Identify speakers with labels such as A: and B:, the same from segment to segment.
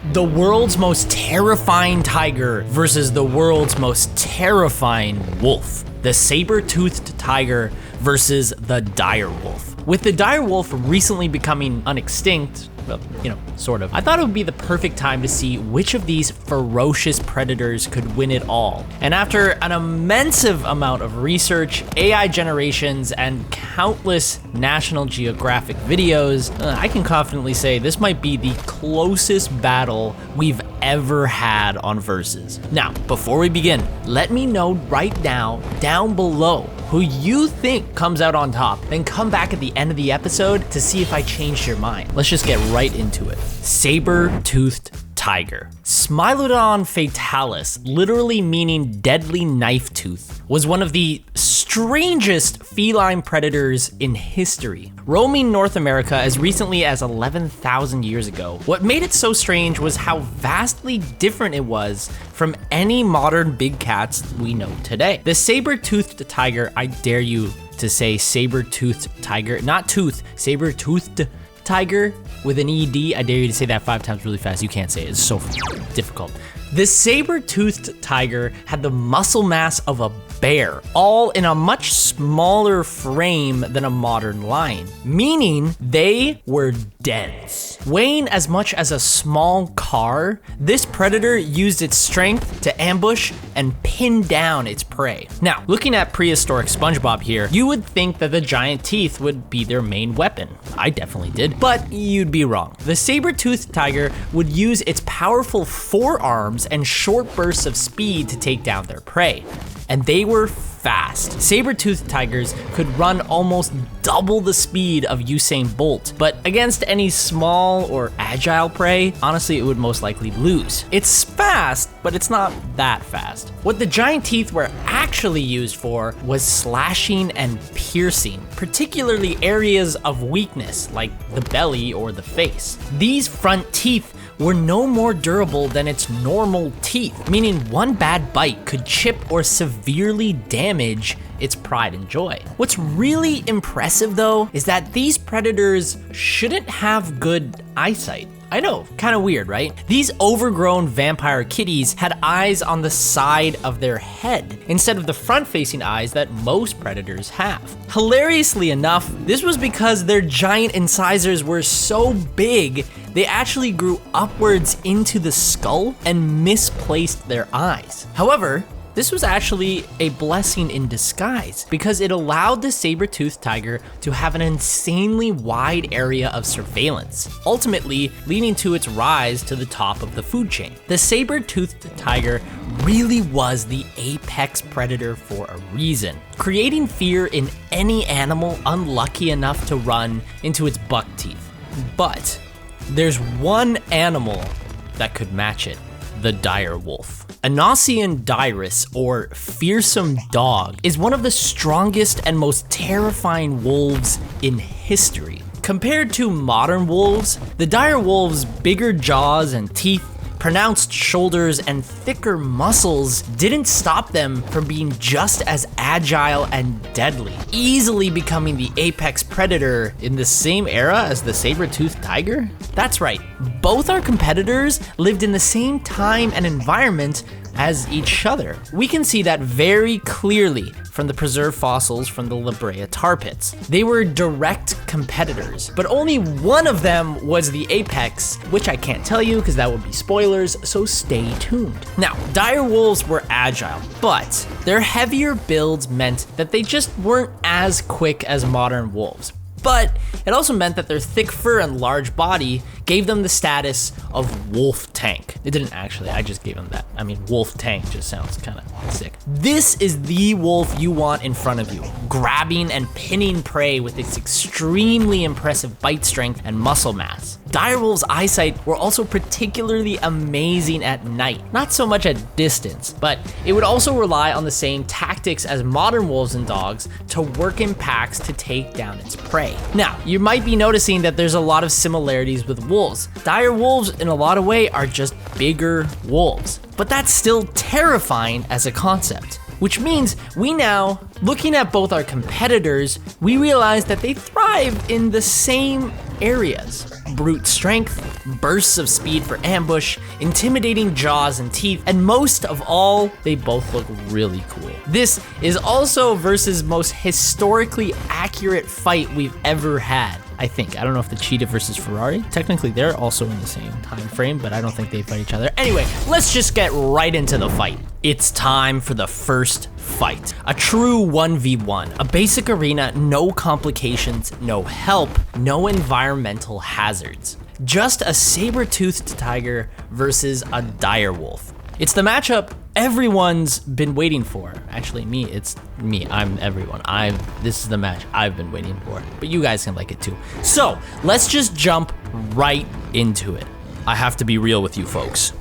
A: The world's most terrifying tiger versus the world's most terrifying wolf. The Saber-Toothed Tiger versus the Direwolf. With the Direwolf recently becoming unextinct, well, sort of, I thought it would be the perfect time to see which of these ferocious predators could win it all. And after an immense amount of research, AI generations, and countless National Geographic videos, I can confidently say this might be the closest battle we've ever had on Versus. Now, before we begin, let me know right now, down below, who you think comes out on top, then come back at the end of the episode to see if I changed your mind. Let's just get right into it. Saber-Toothed Tiger. Smilodon Fatalis, literally meaning deadly knife tooth, was one of the strangest feline predators in history. Roaming North America as recently as 11,000 years ago, what made it so strange was how vastly different it was from any modern big cats we know today. The saber-toothed tiger, I dare you to say saber-toothed tiger, not tooth, saber-toothed tiger with an ED. I dare you to say that 5 times really fast. You can't say it, it's so difficult. The saber-toothed tiger had the muscle mass of a bear, all in a much smaller frame than a modern lion, meaning they were dense. Weighing as much as a small car, this predator used its strength to ambush and pin down its prey. Now, looking at prehistoric SpongeBob here, you would think that the giant teeth would be their main weapon. I definitely did, but you'd be wrong. The saber-toothed tiger would use its powerful forearms and short bursts of speed to take down their prey. And they were fast. Saber-toothed tigers could run almost double the speed of Usain Bolt, but against any small or agile prey, honestly, it would most likely lose. It's fast, but it's not that fast. What the giant teeth were actually used for was slashing and piercing, particularly areas of weakness like the belly or the face. These front teeth were no more durable than its normal teeth, meaning one bad bite could chip or severely damage its pride and joy. What's really impressive though is that these predators shouldn't have good eyesight. I know, kind of weird, right? These overgrown vampire kitties had eyes on the side of their head instead of the front-facing eyes that most predators have. Hilariously enough, this was because their giant incisors were so big, they actually grew upwards into the skull and misplaced their eyes. However, this was actually a blessing in disguise because it allowed the saber-toothed tiger to have an insanely wide area of surveillance, ultimately leading to its rise to the top of the food chain. The saber-toothed tiger really was the apex predator for a reason, creating fear in any animal unlucky enough to run into its buck teeth. But there's one animal that could match it: the direwolf. Aenocyon dirus, or fearsome dog, is one of the strongest and most terrifying wolves in history. Compared to modern wolves, the direwolves' bigger jaws and teeth, pronounced shoulders, and thicker muscles didn't stop them from being just as agile and deadly, easily becoming the apex predator in the same era as the saber-toothed tiger. That's right, both our competitors lived in the same time and environment as each other. We can see that very clearly from the preserved fossils from the Brea tar pits. They were direct competitors, but only one of them was the apex, which I can't tell you because that would be spoilers, so stay tuned. Now, direwolves were agile, but their heavier builds meant that they just weren't as quick as modern wolves. But it also meant that their thick fur and large body gave them the status of wolf tank. It didn't actually, I just gave them that. I mean, wolf tank just sounds kind of sick. This is the wolf you want in front of you, grabbing and pinning prey with its extremely impressive bite strength and muscle mass. Direwolves' eyesight were also particularly amazing at night, not so much at distance, but it would also rely on the same tactics as modern wolves and dogs to work in packs to take down its prey. Now, you might be noticing that there's a lot of similarities with wolves. Dire wolves, in a lot of ways, are just bigger wolves, but that's still terrifying as a concept. Which means we now, looking at both our competitors, we realize that they thrive in the same areas: brute strength, bursts of speed for ambush, intimidating jaws and teeth, and most of all, they both look really cool. This is also versus most historically accurate fight we've ever had, I think. I don't know if the Cheetah versus Ferrari, technically they're also in the same time frame, but I don't think they fight each other. Anyway, let's just get right into the fight. It's time for the first fight. A true 1v1, a basic arena, no complications, no help, no environmental hazards. Just a Saber-Toothed Tiger versus a Direwolf. It's the matchup everyone's been waiting for. Actually, it's me, I'm everyone. This is the match I've been waiting for, but you guys can like it too. So let's just jump right into it. I have to be real with you folks.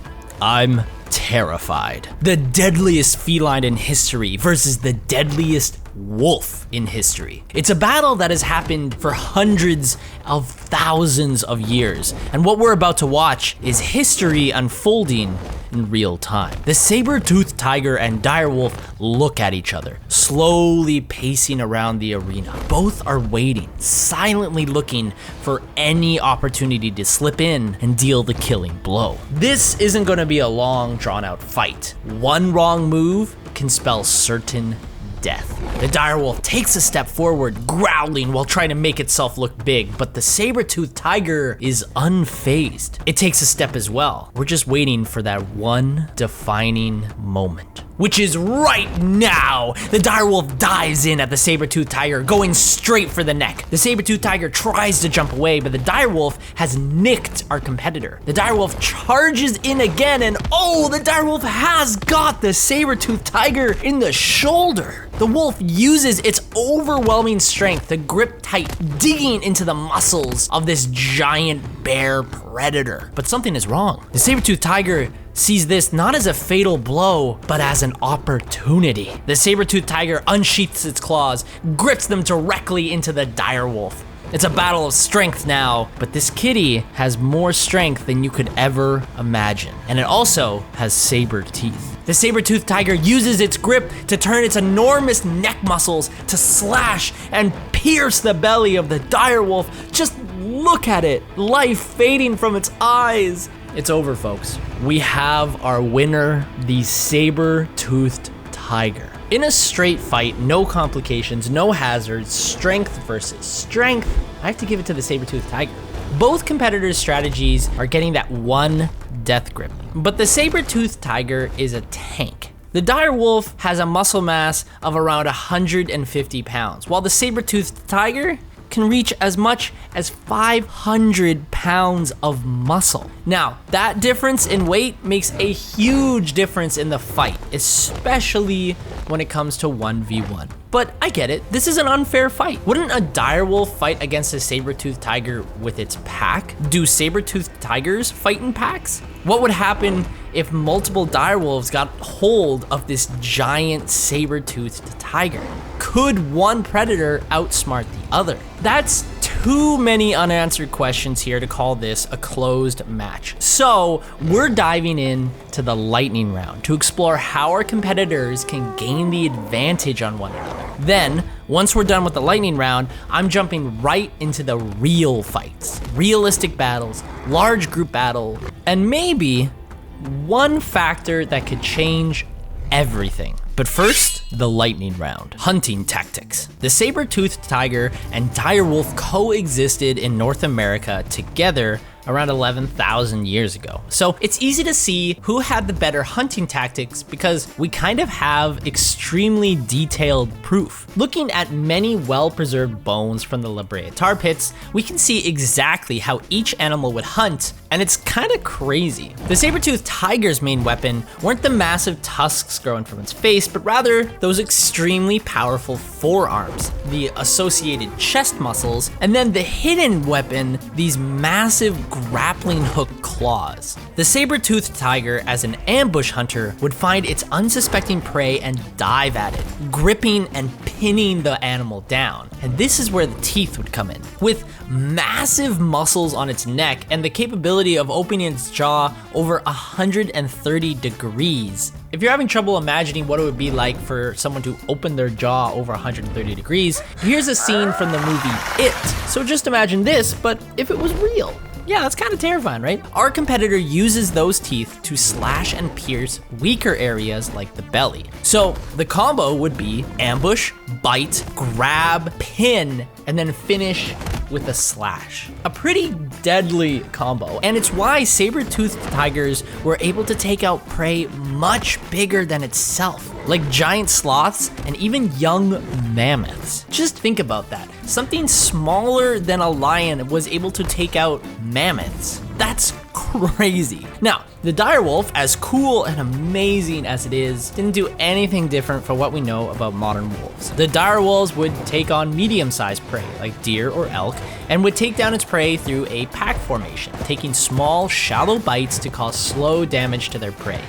A: I'm terrified. The deadliest feline in history versus the deadliest wolf in history. It's a battle that has happened for hundreds of thousands of years, and what we're about to watch is history unfolding in real time. The Saber-Toothed Tiger and Direwolf look at each other, slowly pacing around the arena. Both are waiting, silently looking for any opportunity to slip in and deal the killing blow. This isn't gonna be a long, drawn-out fight. One wrong move can spell certain death. The Direwolf takes a step forward, growling while trying to make itself look big, but the Saber-Toothed Tiger is unfazed. It takes a step as well. We're just waiting for that one defining moment, which is right now. The Direwolf dives in at the Saber-Toothed Tiger, going straight for the neck. The Saber-Toothed Tiger tries to jump away, but the Direwolf has nicked our competitor. The Direwolf charges in again, and oh, the Direwolf has got the Saber-Toothed Tiger in the shoulder. The wolf uses its overwhelming strength to grip tight, digging into the muscles of this giant bear predator. But something is wrong. The Saber-Toothed Tiger sees this not as a fatal blow, but as an opportunity. The Saber-Toothed Tiger unsheaths its claws, grips them directly into the Direwolf. It's a battle of strength now, but this kitty has more strength than you could ever imagine. And it also has saber teeth. The Saber-Toothed Tiger uses its grip to turn its enormous neck muscles to slash and pierce the belly of the Direwolf. Just look at it, life fading from its eyes. It's over, folks. We have our winner, the Saber-Toothed Tiger. In a straight fight, no complications, no hazards, strength versus strength, I have to give it to the Saber-Toothed Tiger. Both competitors' strategies are getting that one death grip, but the Saber-Toothed Tiger is a tank. The Direwolf has a muscle mass of around 150 pounds, while the Saber-Toothed Tiger can reach as much as 500 pounds of muscle. Now, that difference in weight makes a huge difference in the fight, especially when it comes to 1v1. But I get it, this is an unfair fight. Wouldn't a Direwolf fight against a Saber-Toothed Tiger with its pack? Do Saber-Toothed Tigers fight in packs? What would happen if multiple Direwolves got hold of this giant Saber-Toothed Tiger? Could one predator outsmart the other? That's too many unanswered questions here to call this a closed match. So we're diving in to the lightning round to explore how our competitors can gain the advantage on one another. Then, once we're done with the lightning round, I'm jumping right into the real fights. Realistic battles, large group battle, and maybe one factor that could change everything. But first, the lightning round. Hunting tactics. The Saber-Toothed Tiger and Direwolf coexisted in North America together around 11,000 years ago. So it's easy to see who had the better hunting tactics because we kind of have extremely detailed proof. Looking at many well-preserved bones from the Brea tar pits, we can see exactly how each animal would hunt, and it's kind of crazy. The Saber-Toothed Tiger's main weapon weren't the massive tusks growing from its face, but rather those extremely powerful forearms, the associated chest muscles, and then the hidden weapon, these massive grappling hook claws. The saber-toothed tiger, as an ambush hunter, would find its unsuspecting prey and dive at it, gripping and pinning the animal down. And this is where the teeth would come in. With massive muscles on its neck and the capability of opening its jaw over 130 degrees. If you're having trouble imagining what it would be like for someone to open their jaw over 130 degrees, here's a scene from the movie It. So just imagine this, but if it was real. Yeah, that's kind of terrifying, right? Our competitor uses those teeth to slash and pierce weaker areas like the belly. So the combo would be ambush, bite, grab, pin, and then finish with a slash. A pretty deadly combo, and it's why saber-toothed tigers were able to take out prey much bigger than itself, like giant sloths and even young mammoths. Just think about that. Something smaller than a lion was able to take out mammoths. That's crazy. Now, the direwolf, as cool and amazing as it is, didn't do anything different from what we know about modern wolves. The direwolves would take on medium-sized prey, like deer or elk, and would take down its prey through a pack formation, taking small, shallow bites to cause slow damage to their prey.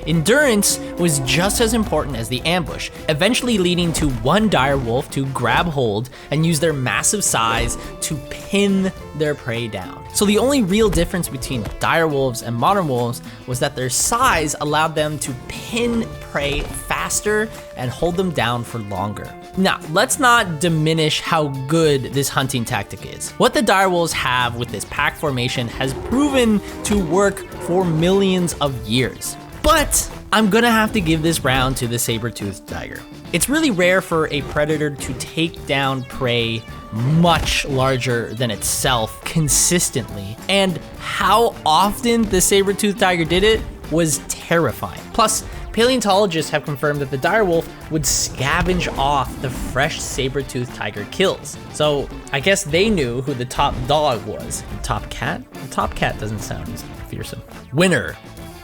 A: Endurance was just as important as the ambush, eventually leading to one direwolf to grab hold and use their massive size to pin their prey down. So the only real difference between direwolves and modern wolves was that their size allowed them to pin prey faster and hold them down for longer. Now, let's not diminish how good this hunting tactic is. What the direwolves have with this pack formation has proven to work for millions of years. But I'm gonna have to give this round to the saber-toothed tiger. It's really rare for a predator to take down prey much larger than itself consistently, and how often the saber-toothed tiger did it was terrifying. Plus, paleontologists have confirmed that the direwolf would scavenge off the fresh saber-toothed tiger kills. So I guess they knew who the top dog was. The top cat? The top cat doesn't sound as fearsome. Winner.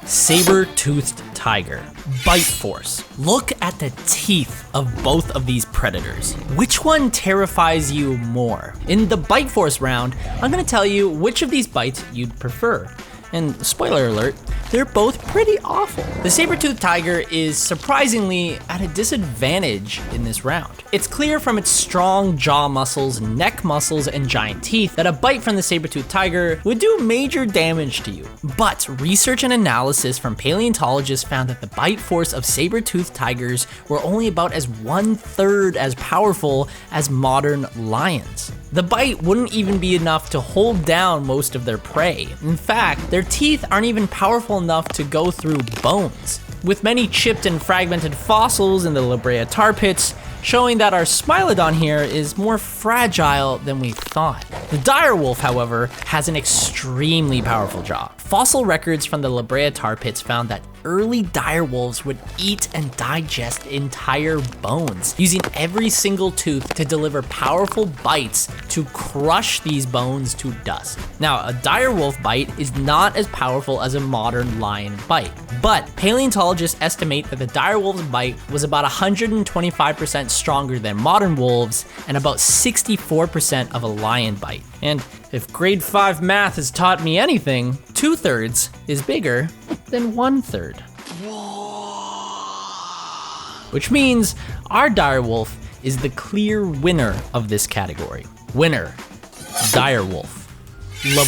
A: Saber-toothed tiger. Bite force. Look at the teeth of both of these predators. Which one terrifies you more? In the bite force round, I'm gonna tell you which of these bites you'd prefer. And spoiler alert, they're both pretty awful. The saber-toothed tiger is surprisingly at a disadvantage in this round. It's clear from its strong jaw muscles, neck muscles, and giant teeth that a bite from the saber-toothed tiger would do major damage to you. But research and analysis from paleontologists found that the bite force of saber-toothed tigers were only about as 1/3 as powerful as modern lions. The bite wouldn't even be enough to hold down most of their prey. In fact, their teeth aren't even powerful enough to go through bones. With many chipped and fragmented fossils in the Brea tar pits, showing that our Smilodon here is more fragile than we thought. The direwolf, however, has an extremely powerful jaw. Fossil records from the Brea tar pits found that early direwolves would eat and digest entire bones, using every single tooth to deliver powerful bites to crush these bones to dust. Now, a direwolf bite is not as powerful as a modern lion bite, but paleontologists estimate that the direwolf's bite was about 125% stronger than modern wolves and about 64% of a lion bite. And if grade 5 math has taught me anything, 2/3 is bigger than 1/3. Which means our direwolf is the clear winner of this category. Winner, direwolf.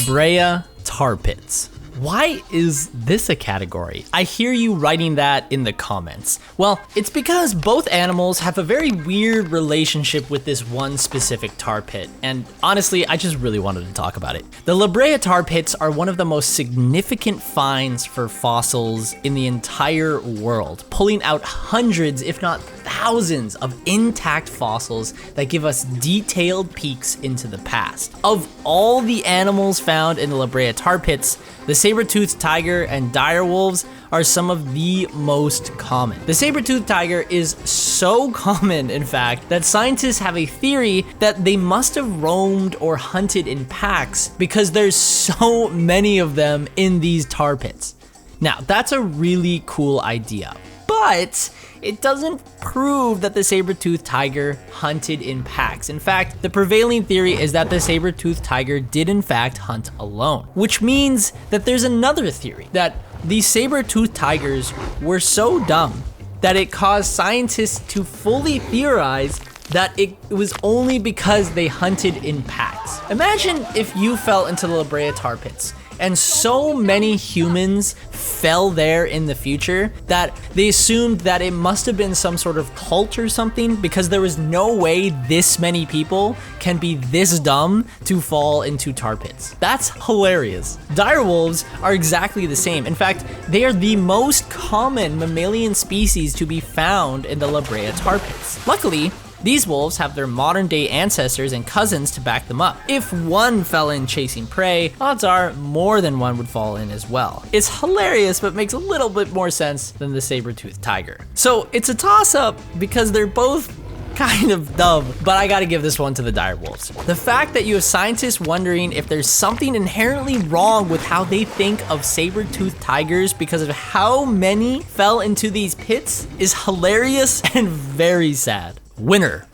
A: Brea tar pits. Why is this a category? I hear you writing that in the comments. Well, it's because both animals have a very weird relationship with this one specific tar pit, and honestly, I just really wanted to talk about it. The Brea tar pits are one of the most significant finds for fossils in the entire world, pulling out hundreds, if not thousands, of intact fossils that give us detailed peeks into the past. Of all the animals found in the Brea tar pits, the saber-toothed tiger and direwolves are some of the most common. The saber-toothed tiger is so common, in fact, that scientists have a theory that they must have roamed or hunted in packs because there's so many of them in these tar pits. Now, that's a really cool idea, but it doesn't prove that the Saber-Toothed Tiger hunted in packs. In fact, the prevailing theory is that the Saber-Toothed Tiger did in fact hunt alone, which means that there's another theory that these Saber-Toothed Tigers were so dumb that it caused scientists to fully theorize that it was only because they hunted in packs. Imagine if you fell into the Brea tar pits and so many humans fell there in the future that they assumed that it must have been some sort of cult or something, because there was no way this many people can be this dumb to fall into tar pits. That's hilarious. Direwolves are exactly the same. In fact, they are the most common mammalian species to be found in the La Brea tar pits. Luckily, these wolves have their modern day ancestors and cousins to back them up. If one fell in chasing prey, odds are more than one would fall in as well. It's hilarious, but makes a little bit more sense than the Saber-Toothed Tiger. So it's a toss up because they're both kind of dumb, but I gotta give this one to the Direwolves. The fact that you have scientists wondering if there's something inherently wrong with how they think of saber-toothed tigers because of how many fell into these pits is hilarious and very sad. Winner,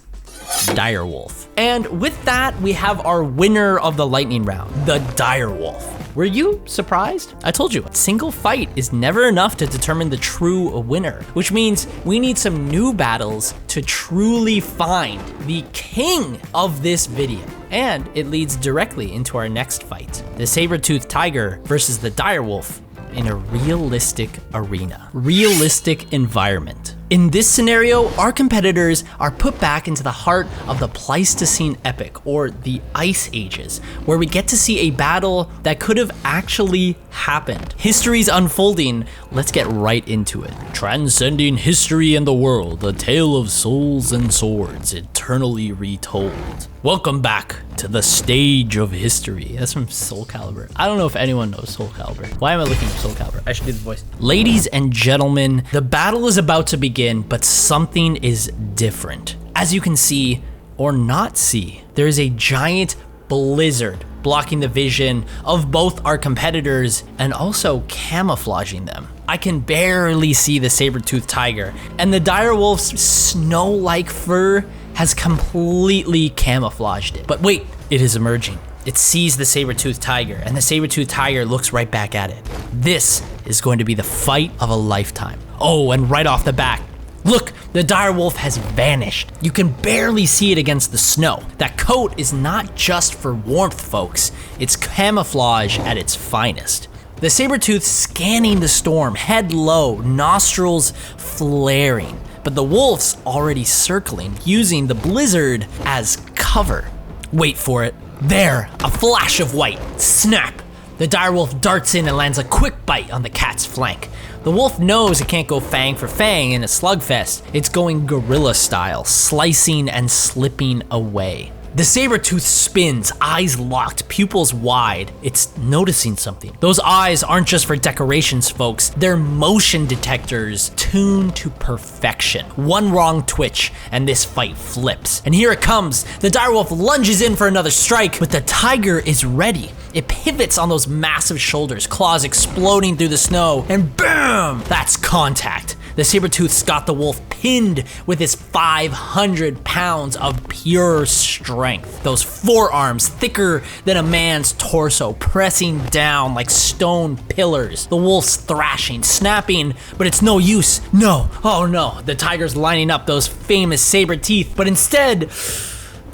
A: Direwolf. And with that, we have our winner of the lightning round, the Direwolf. Were you surprised? I told you, a single fight is never enough to determine the true winner, which means we need some new battles to truly find the king of this video. And it leads directly into our next fight, the Saber-Toothed Tiger versus the Direwolf in a realistic arena, realistic environment. In this scenario, our competitors are put back into the heart of the Pleistocene epoch, or the Ice Ages, where we get to see a battle that could have actually happened. History's unfolding, let's get right into it. Transcending history and the world, a tale of souls and swords, eternally retold. Welcome back to the stage of history. That's from Soul Calibur. I don't know if anyone knows Soul Calibur. Why am I looking for Soul Calibur? I should do the voice. Ladies and gentlemen, the battle is about to begin, but something is different. As you can see, or not see, there is a giant blizzard blocking the vision of both our competitors and also camouflaging them. I can barely see the Saber-Toothed Tiger, and the Direwolf's snow-like fur has completely camouflaged it. But wait, it is emerging. It sees the Saber-Toothed Tiger, and the Saber-Toothed Tiger looks right back at it. This is going to be the fight of a lifetime. Oh, and right off the bat, look, the Direwolf has vanished. You can barely see it against the snow. That coat is not just for warmth, folks. It's camouflage at its finest. The Saber-Tooth scanning the storm, head low, nostrils flaring. But the wolf's already circling, using the blizzard as cover. Wait for it. There, a flash of white. Snap! The direwolf darts in and lands a quick bite on the cat's flank. The wolf knows it can't go fang for fang in a slugfest. It's going gorilla style, slicing and slipping away. The Saber-Tooth spins, eyes locked, pupils wide. It's noticing something. Those eyes aren't just for decorations, folks. They're motion detectors tuned to perfection. One wrong twitch, and this fight flips. And here it comes. The Direwolf lunges in for another strike, but the tiger is ready. It pivots on those massive shoulders, claws exploding through the snow, and BAM! That's contact. The Saber-Tooth's got the wolf pinned with his 500 pounds of pure strength. Those forearms thicker than a man's torso, pressing down like stone pillars. The wolf's thrashing, snapping, but it's no use. No, oh no, the tiger's lining up those famous saber teeth, but instead,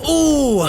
A: ooh,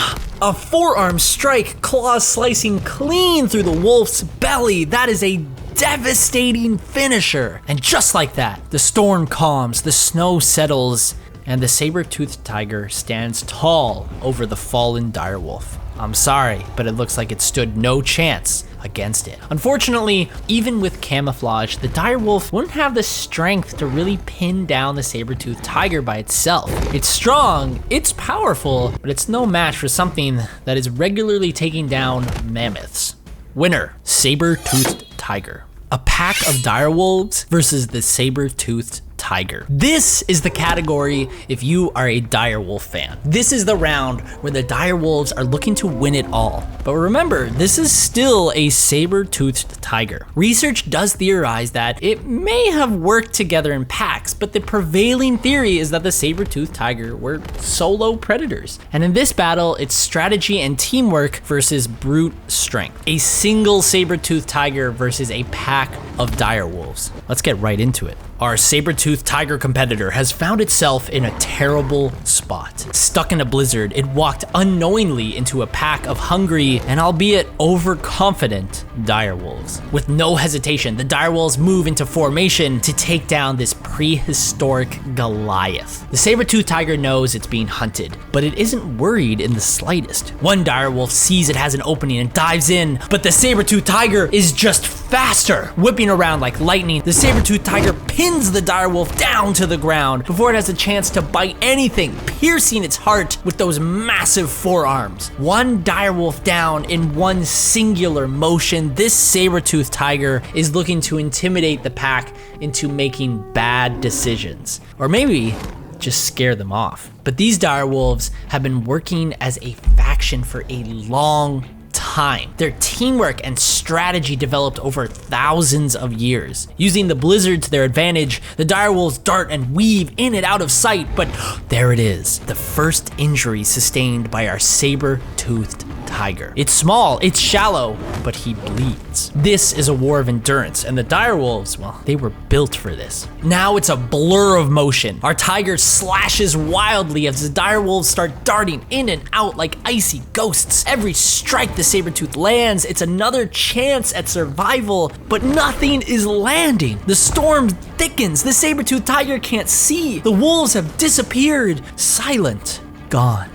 A: a forearm strike, claws slicing clean through the wolf's belly. That is a devastating finisher. And just like that, the storm calms, the snow settles, and the Saber-Toothed Tiger stands tall over the fallen direwolf. I'm sorry, but it looks like it stood no chance against it. Unfortunately, even with camouflage, the direwolf wouldn't have the strength to really pin down the Saber-Toothed Tiger by itself. It's strong, it's powerful, but it's no match for something that is regularly taking down mammoths. Winner, Saber-Toothed Tiger. A pack of direwolves versus the Saber-Toothed Tiger. tiger. This is the category if you are a direwolf fan. This is the round where the direwolves are looking to win it all. But remember, this is still a saber-toothed tiger. Research does theorize that it may have worked together in packs, but the prevailing theory is that the saber-toothed tiger were solo predators. And in this battle, it's strategy and teamwork versus brute strength. A single saber-toothed tiger versus a pack of direwolves. Let's get right into it. Our saber-toothed tiger competitor has found itself in a terrible spot. Stuck in a blizzard, it walked unknowingly into a pack of hungry and albeit overconfident direwolves. With no hesitation, the direwolves move into formation to take down this prehistoric Goliath. The saber-toothed tiger knows it's being hunted, but it isn't worried in the slightest. One direwolf sees it has an opening and dives in, but the saber-toothed tiger is just faster. Whipping around like lightning, the saber-toothed tiger pins the direwolf down to the ground before it has a chance to bite anything, piercing its heart with those massive forearms. One direwolf down in one singular motion, this saber-toothed tiger is looking to intimidate the pack into making bad decisions. Or maybe just scare them off. But these direwolves have been working as a faction for a long time. Their teamwork and strategy developed over thousands of years. Using the blizzard to their advantage, the direwolves dart and weave in and out of sight, but there it is, the first injury sustained by our saber-toothed tiger. It's small, it's shallow, but he bleeds. This is a war of endurance, and the direwolves, well, they were built for this. Now it's a blur of motion. Our tiger slashes wildly as the direwolves start darting in and out like icy ghosts. Every strike the saber-tooth lands, it's another chance at survival, but nothing is landing. The storm thickens, the saber-tooth tiger can't see. The wolves have disappeared, silent, gone.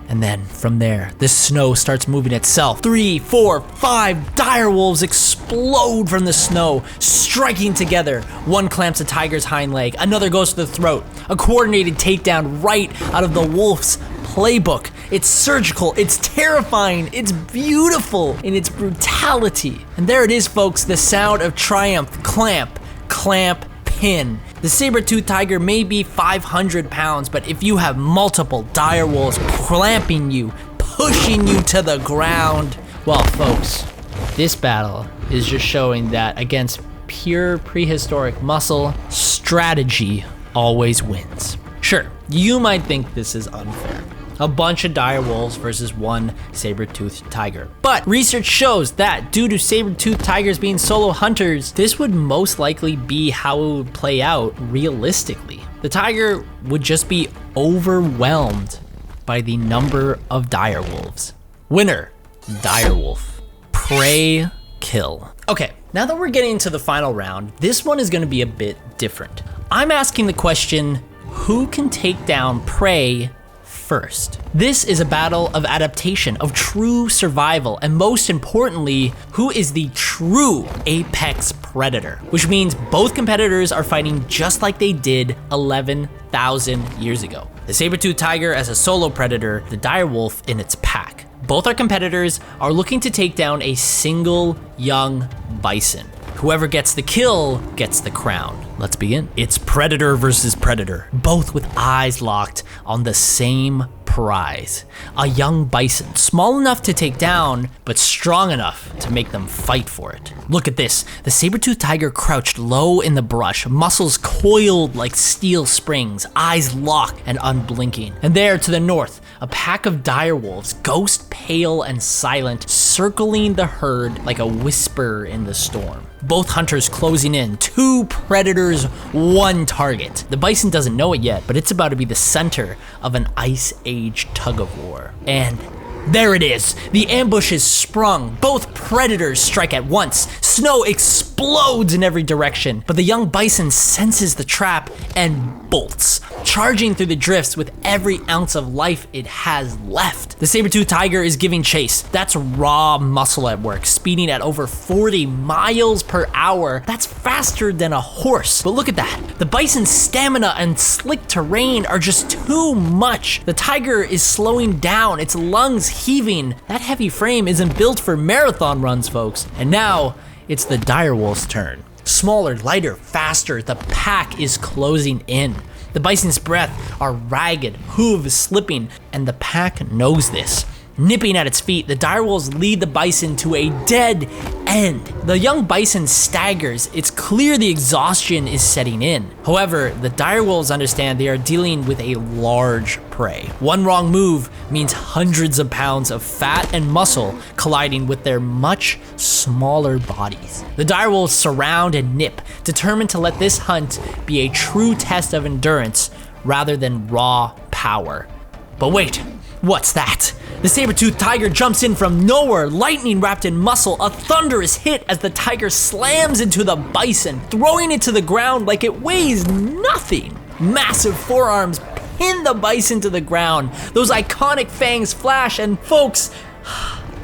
A: And then from there, the snow starts moving itself. 3, 4, 5 direwolves explode from the snow, striking together. One clamps a tiger's hind leg, another goes to the throat. A coordinated takedown right out of the wolf's playbook. It's surgical, it's terrifying, it's beautiful in its brutality. And there it is, folks, the sound of triumph. Clamp, clamp, pin. The saber-toothed tiger may be 500 pounds, but if you have multiple direwolves clamping you, pushing you to the ground, well, folks, this battle is just showing that against pure prehistoric muscle, strategy always wins. Sure, you might think this is unfair. A bunch of direwolves versus one saber-toothed tiger. But research shows that due to saber-toothed tigers being solo hunters, this would most likely be how it would play out realistically. The tiger would just be overwhelmed by the number of direwolves. Winner, direwolf. Prey, kill. Okay, now that we're getting to the final round, this one is gonna be a bit different. I'm asking the question, who can take down prey first? This is a battle of adaptation, of true survival, and most importantly, who is the true apex predator? Which means both competitors are fighting just like they did 11,000 years ago. The saber-toothed tiger as a solo predator, the direwolf in its pack. Both our competitors are looking to take down a single young bison. Whoever gets the kill gets the crown. Let's begin. It's predator versus predator, both with eyes locked on the same prize. A young bison, small enough to take down, but strong enough to make them fight for it. Look at this. The saber-toothed tiger crouched low in the brush, muscles coiled like steel springs, eyes locked and unblinking. And there to the north, a pack of direwolves, ghost pale and silent, circling the herd like a whisper in the storm. Both hunters closing in, 2 predators, 1 target. The bison doesn't know it yet, but it's about to be the center of an Ice Age tug of war. And there it is. The ambush is sprung. Both predators strike at once. Snow explodes in every direction, but the young bison senses the trap and bolts, charging through the drifts with every ounce of life it has left. The saber-toothed tiger is giving chase. That's raw muscle at work, speeding at over 40 miles per hour. That's faster than a horse. But look at that. The bison's stamina and slick terrain are just too much. The tiger is slowing down, its lungs heaving. That heavy frame isn't built for marathon runs, folks. And now, it's the direwolf's turn. Smaller, lighter, faster, the pack is closing in. The bison's breath are ragged, hooves slipping, and the pack knows this. Nipping at its feet, the direwolves lead the bison to a dead end. The young bison staggers. It's clear the exhaustion is setting in. However, the direwolves understand they are dealing with a large prey. One wrong move means hundreds of pounds of fat and muscle colliding with their much smaller bodies. The direwolves surround and nip, determined to let this hunt be a true test of endurance rather than raw power. But wait, what's that? The Saber-Toothed Tiger jumps in from nowhere, lightning wrapped in muscle, a thunderous hit as the tiger slams into the bison, throwing it to the ground like it weighs nothing. Massive forearms pin the bison to the ground. Those iconic fangs flash, and folks,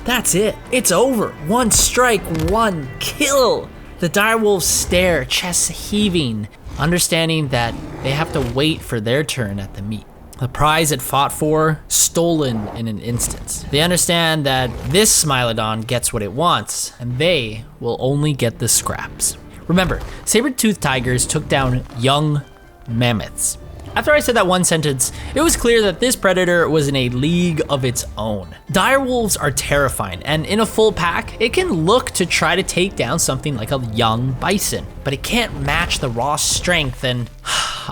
A: that's it. It's over. One strike, one kill. The direwolves stare, chests heaving, understanding that they have to wait for their turn at the meat. The prize it fought for, stolen in an instant. They understand that this Smilodon gets what it wants, and they will only get the scraps. Remember, saber-toothed tigers took down young mammoths. After I said that one sentence, it was clear that this predator was in a league of its own. Direwolves are terrifying, and in a full pack, it can look to try to take down something like a young bison, but it can't match the raw strength and,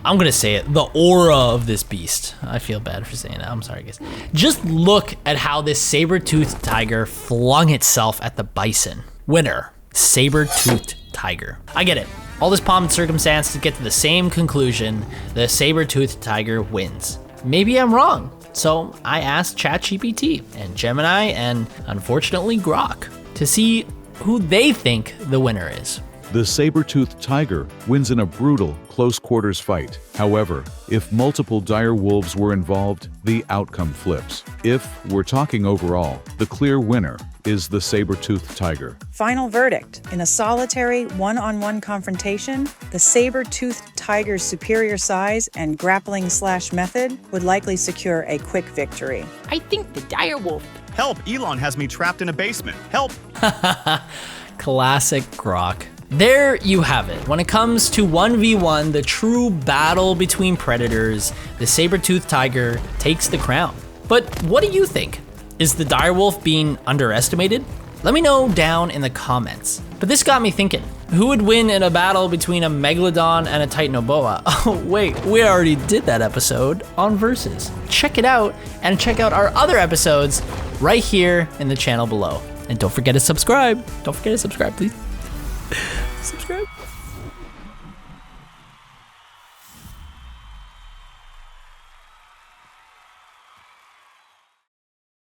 A: I'm gonna say it, the aura of this beast. I feel bad for saying that, I'm sorry guys. Just look at how this saber-toothed tiger flung itself at the bison. Winner, saber-toothed tiger. I get it. All this pomp and circumstance to get to the same conclusion, the saber-toothed tiger wins. Maybe I'm wrong, so I asked ChatGPT and Gemini and unfortunately Grok to see who they think the winner is.
B: The saber-toothed tiger wins in a brutal, close-quarters fight. However, if multiple dire wolves were involved, the outcome flips. If we're talking overall, the clear winner is the saber-toothed tiger.
C: Final verdict. In a solitary, one-on-one confrontation, the saber-toothed tiger's superior size and grappling/method would likely secure a quick victory.
D: I think the direwolf.
E: Help! Elon has me trapped in a basement. Help!
A: Classic Grok. There you have it. When it comes to 1v1, the true battle between predators, the saber-toothed tiger takes the crown. But what do you think? Is the direwolf being underestimated? Let me know down in the comments. But this got me thinking, who would win in a battle between a megalodon and a titanoboa? Oh wait, we already did that episode on Versus. Check it out and check out our other episodes right here in the channel below. And don't forget to subscribe. Don't forget to subscribe, please. Subscribe.